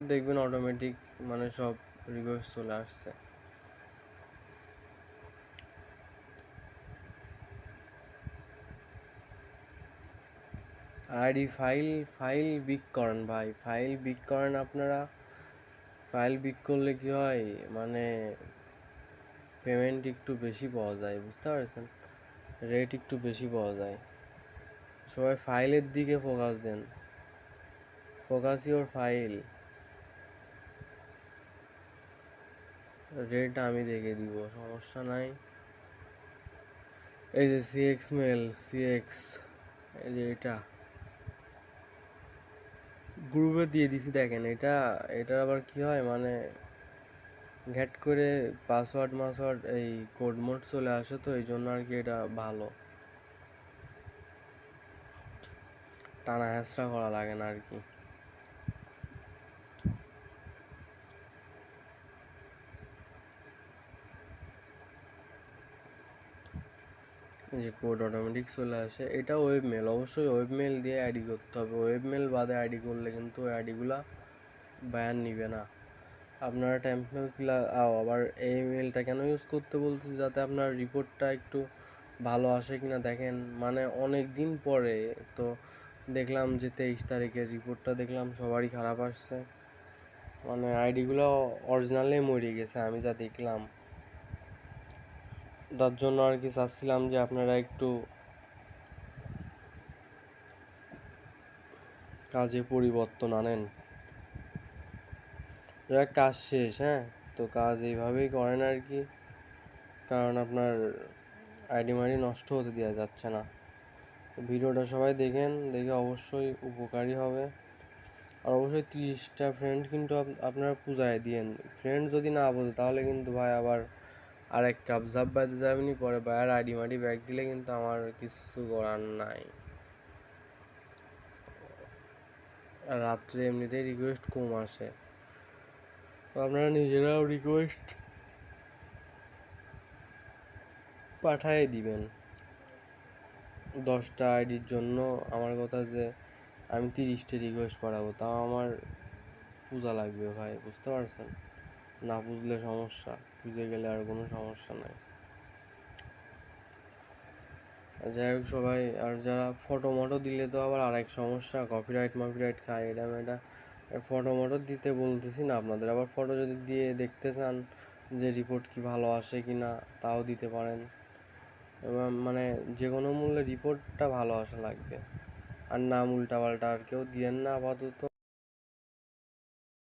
দেখবেন অটোমেটিক মানে সব রিকোয়েস্ট চলে আসছে। আইডি ফাইল বিগ করেন ভাই, ফাইল বিগ করেন আপনারা। ফাইল বিগ করলে কি হয়, মানে পেমেন্ট একটু বেশি পাওয়া যায়, বুঝতে পারছেন, রেট একটু বেশি পাওয়া যায়। সবাই ফাইলের দিকে ফোকাস দেন, ফোকাস ইওর ফাইল। রেট আমি দেখে দিব, সমস্যা নাই। এই যে সিএক্স মেল, সিএক্স, এই যে এটা গ্রুপে দিয়ে দিছি, দেখেন এটার আবার কি হয়, মানে ঘ্যাট করে পাসওয়ার্ড এই কোড মোড চলে আসে, তো এই জন্য আর কি এটা ভালো, টানা হেঁচড়া করা লাগে না আর কি। যে কোড অটোমেটিক চলে আসে, এটা ওয়েব মেল, অবশ্যই ওয়েব মেল দিয়ে আইডি করতে হবে। ওয়েব মেল বাদে আইডি করলে কিন্তু ওই আইডিগুলা ব্যান নিবে না। আপনারা টেম্পলেট আবার এই মেলটা কেন ইউজ করতে বলছি, যাতে আপনার রিপোর্টটা একটু ভালো আসে কিনা দেখেন। মানে অনেক দিন পরে তো দেখলাম যে 23 তারিখের রিপোর্টটা দেখলাম সবারই খারাপ আসছে, মানে আইডিগুলো অরিজিনালে মরে গেছে আমি যা দেখলাম। তার জন্য আর কি চাচ্ছিলাম যে আপনারা একটু কাজে পরিবর্তন আনেন। যাক কাজ শেষ, হ্যাঁ, তো কাজ এইভাবেই করেন আর কি, কারণ আপনার আইডি মাইডি নষ্ট হতে দেওয়া যাচ্ছে না। ভিডিওটা সবাই দেখেন, দেখে অবশ্যই উপকারী হবে। আর অবশ্যই 30টা ফ্রেন্ড কিন্তু আপনারা পূজায় দিয়েন। ফ্রেন্ড যদি না বোঝে তাহলে কিন্তু ভাই আবার আরেক কাপ জাপ বাঁধতে যাবেনি, পরে ভাইয়ার আইডি মাইডি ব্যাগ দিলে কিন্তু আমার কিছু করার নাই। আর রাত্রে এমনিতেই রিকোয়েস্ট কম আসে, তো আপনারা নিজেরাও রিকোয়েস্ট পাঠাই দিবেন। 10টা আইডির জন্য আমার কথা যে আমি 30টা রিকোয়েস্ট পাঠাবো, তাও আমার পূজা লাগবে ভাই, বুঝতে পারছেন, না বুঝলে সমস্যা, বুঝে গেলে আর কোনো সমস্যা নাই। যাই হোক সবাই, আর যারা ফটো মটো দিলে তো আবার আরেক সমস্যা, কপিরাইট মপিরাইট খায় এটা এটা। ফটো মটো দিতে বলতেছি না আপনাদের, আবার ফটো যদি দিয়ে দেখতে চান যে রিপোর্ট কি ভালো আসে কি না, তাও দিতে পারেন। এবং মানে যে কোনো মূল্যে রিপোর্টটা ভালো আসা লাগবে, আর নাম উল্টাপাল্টা আর কেউ দিয়েন না আপাতত।